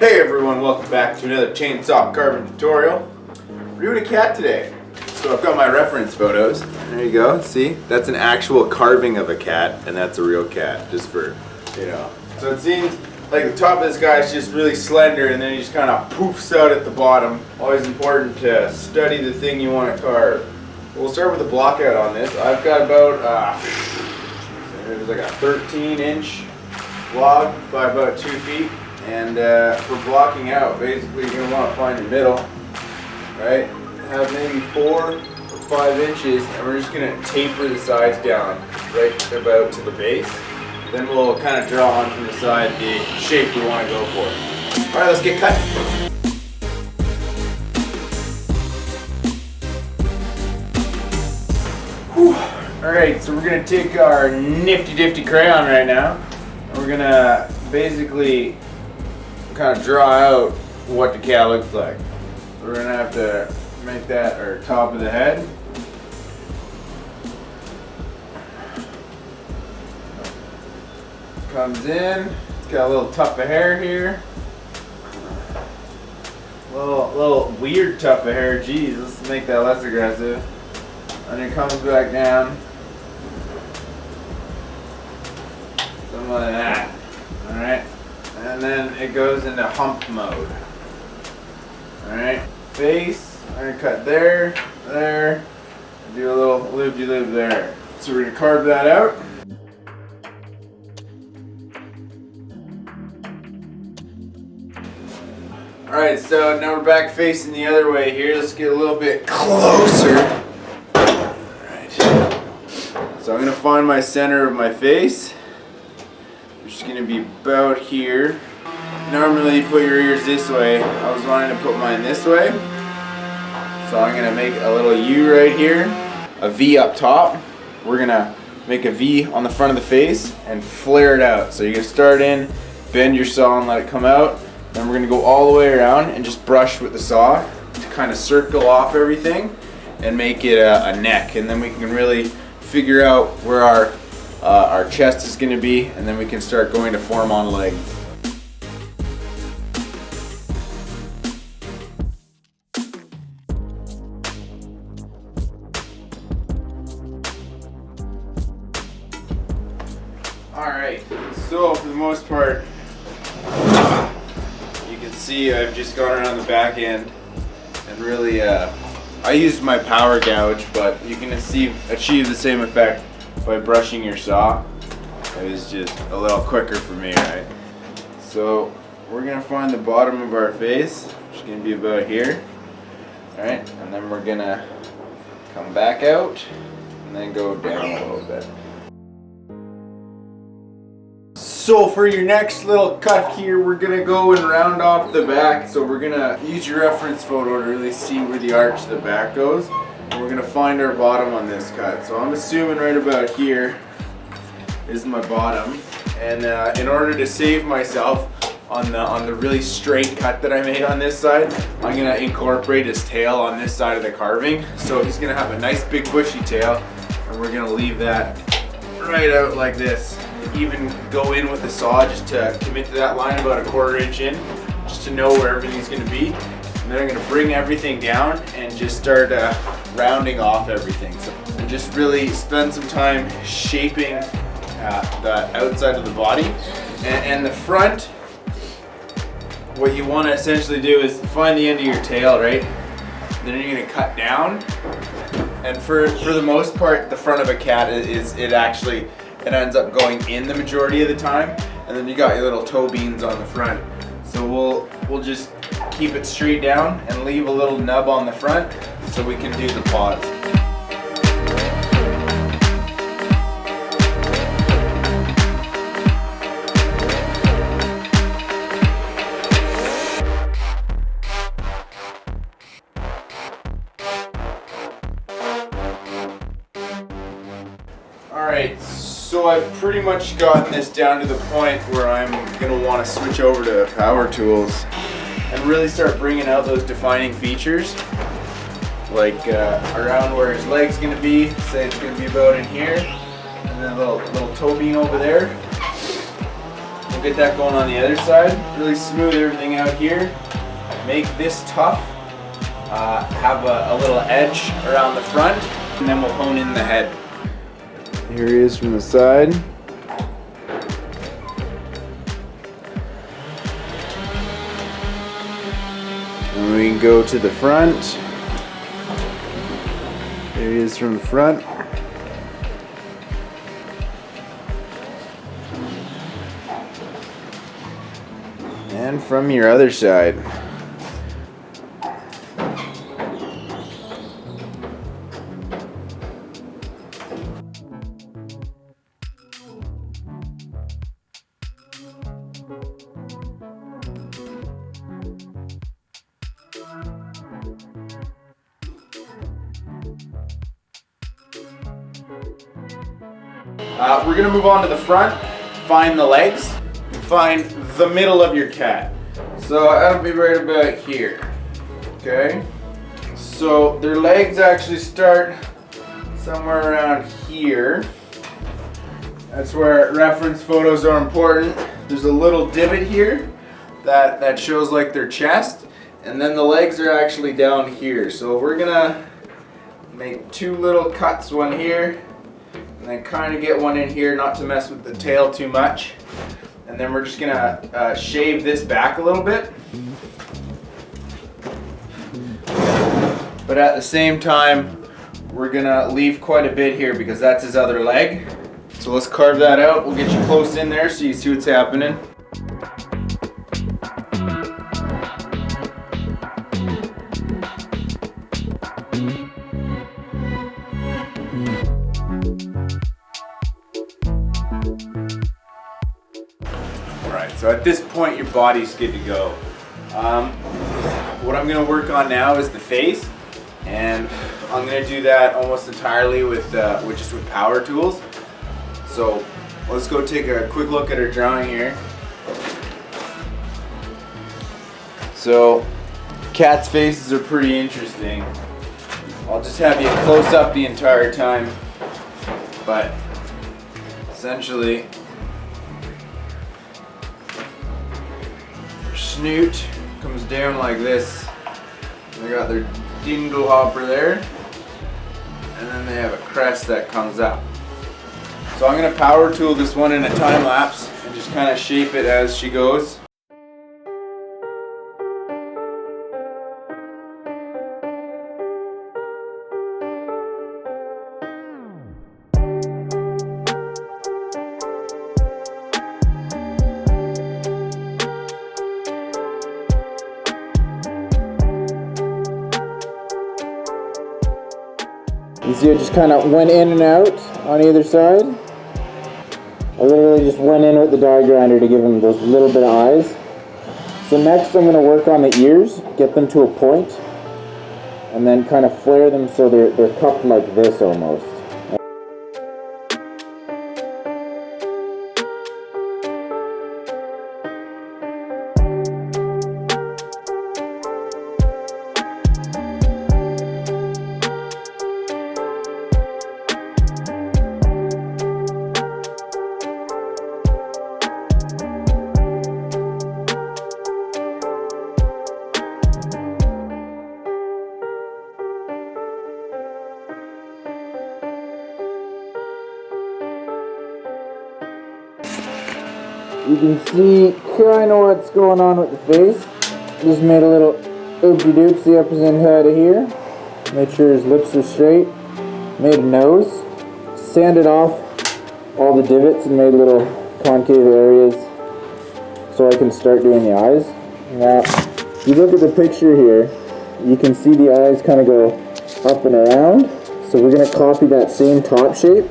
Hey everyone, welcome back to another chainsaw carving tutorial. We're doing a cat today. So I've got my reference photos. There you go, see? That's an actual carving of a cat, and that's a real cat, just for, you know. So it seems like the top of this guy is just really slender, and then he just kind of poofs out at the bottom. Always important to study the thing you want to carve. We'll start with a block out on this. I've got about, there's like a 13-inch log by about 2 feet. And for blocking out, basically you're going to want to find the middle, right? Have maybe 4 or 5 inches, and we're just going to taper the sides down right about to the base. Then we'll kind of draw on from the side the shape we want to go for. Alright, let's get cut. Alright, so we're going to take our nifty crayon right now, and we're going to basically kind of draw out what the cat looks like. We're going to have to make that our top of the head. Comes in, it's got a little tuft of hair here. Little weird tuft of hair, geez, let's make that less aggressive. And it comes back down. Something like that. Alright. And then it goes into hump mode. Alright, face, I'm going to cut there, do a little loop-de-loop there. So we're going to carve that out. Alright, so now we're back facing the other way here. Let's get a little bit closer. Alright, so I'm going to find my center of my face. It's going to be about here. Normally you put your ears this way. I was wanting to put mine this way. So I'm going to make a little U right here. A V up top. We're going to make a V on the front of the face and flare it out. So you're going to start in, bend your saw and let it come out. Then we're going to go all the way around and just brush with the saw to kind of circle off everything and make it a neck. And then we can really figure out where our chest is going to be, and then we can start going to form on legs. Alright, so for the most part, you can see I've just gone around the back end and really, I used my power gouge, but you can achieve the same effect by brushing your saw. It was just a little quicker for me, right? So we're gonna find the bottom of our face, which is gonna be about here. Alright, and then we're gonna come back out and then go down a little bit. So for your next little cut here, we're gonna go and round off the back. So we're gonna use your reference photo to really see where the arch of the back goes. We're going to find our bottom on this cut. So I'm assuming right about here is my bottom. And in order to save myself on the really straight cut that I made on this side, I'm going to incorporate his tail on this side of the carving. So he's going to have a nice big bushy tail, and we're going to leave that right out like this. Even go in with the saw just to commit to that line about a 1/4 inch in, just to know where everything's going to be. And then I'm going to bring everything down and just start rounding off everything. So, and just really spend some time shaping the outside of the body. And the front, what you want to essentially do is find the end of your tail, right? Then you're going to cut down. And for the most part, the front of a cat it ends up going in the majority of the time. And then you got your little toe beans on the front. So we'll just keep it straight down and leave a little nub on the front so we can do the paws. Alright, so I've pretty much gotten this down to the point where I'm going to want to switch over to power tools and really start bringing out those defining features, like around where his leg's going to be. Say it's going to be about in here, and then a little toe bean over there. We'll get that going on the other side. Really smooth everything out here. Make this tough. Have a little edge around the front, and then we'll hone in the head. Here he is from the side. And we can go to the front. There he is from the front. And from your other side. We're gonna move on to the front, find the legs, find the middle of your cat. So that'll be right about here, okay? So their legs actually start somewhere around here. That's where reference photos are important. There's a little divot here that shows like their chest, and then the legs are actually down here. So we're gonna make two little cuts, one here, and then kind of get one in here, not to mess with the tail too much. And then we're just gonna shave this back a little bit. But at the same time, we're gonna leave quite a bit here because that's his other leg. So let's carve that out. We'll get you close in there so you see what's happening. So at this point, your body's good to go. What I'm gonna work on now is the face, and I'm gonna do that almost entirely with just with power tools. So let's go take a quick look at our drawing here. So cats' faces are pretty interesting. I'll just have you close up the entire time, but essentially, snoot comes down like this. They got their dingle hopper there, and then they have a crest that comes up. So I'm gonna power tool this one in a time lapse and just kind of shape it as she goes. You see, I just kind of went in and out on either side. I literally just went in with the die grinder to give them those little bit of eyes. So next I'm going to work on the ears, get them to a point, and then kind of flare them so they're cupped like this almost. You can see kind of what's going on with the face. Just made a little oopsie doopsie up his inside of here. Made sure his lips are straight. Made a nose. Sanded off all the divots and made little concave areas so I can start doing the eyes. Now, if you look at the picture here, you can see the eyes kind of go up and around. So we're going to copy that same top shape,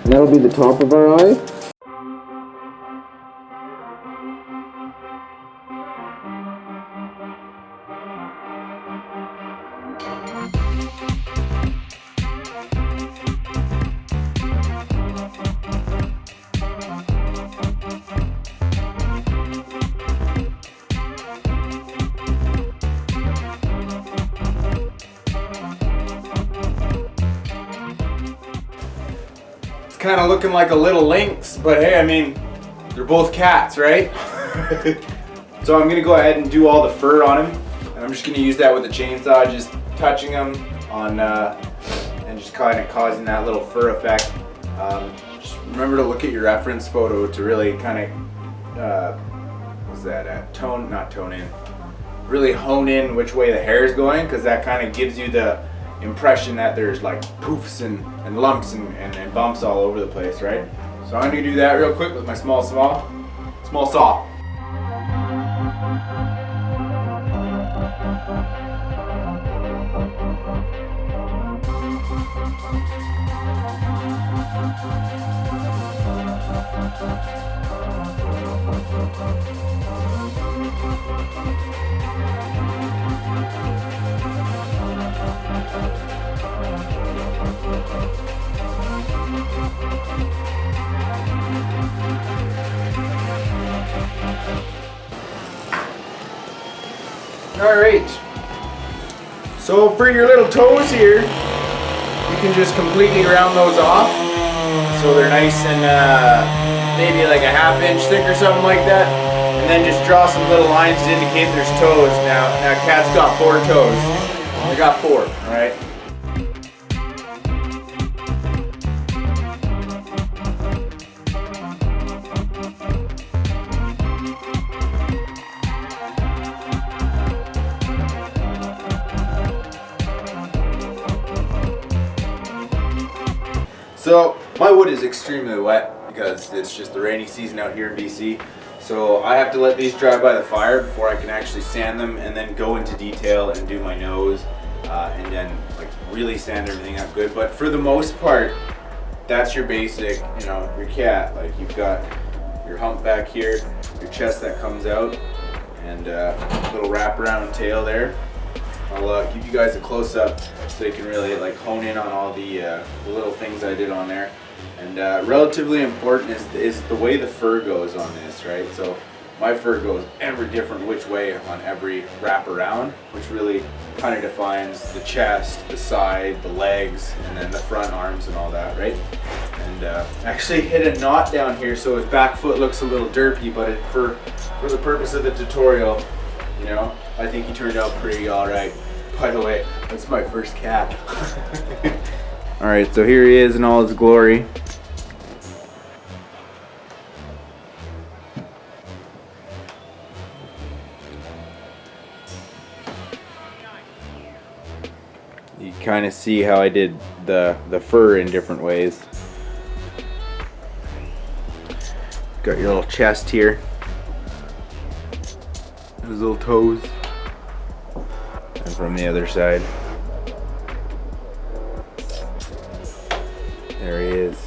and that'll be the top of our eye. Kind of looking like a little lynx, but hey, I mean, they're both cats, right? So I'm gonna go ahead and do all the fur on him, and I'm just gonna use that with the chainsaw, just touching them on and just kind of causing that little fur effect. Just remember to look at your reference photo to really kind of what's that? Not tone in. Really hone in which way the hair is going, because that kind of gives you the impression that there's like poofs and lumps and bumps all over the place, right? So I'm gonna do that real quick with my small saw. Alright, so for your little toes here, you can just completely round those off so they're nice and maybe like a ½ inch thick or something like that, and then just draw some little lines to indicate there's toes. Now cat's got 4 toes. I got 4, alright? So my wood is extremely wet because it's just the rainy season out here in BC. So I have to let these dry by the fire before I can actually sand them and then go into detail and do my nose and then like really sand everything up good. But for the most part, that's your basic, you know, your cat. Like you've got your hump back here, your chest that comes out, and a little wraparound tail there. I'll give you guys a close-up so you can really like hone in on all the little things I did on there. And relatively important is the way the fur goes on this, right? So my fur goes every different which way on every wraparound, which really kind of defines the chest, the side, the legs, and then the front arms and all that, right? And actually hit a knot down here so his back foot looks a little derpy, but for the purpose of the tutorial, you know, I think he turned out pretty alright. By the way, that's my first cat. Alright, so here he is in all his glory. You kind of see how I did the fur in different ways. Got your little chest here. His little toes. And from the other side, there he is.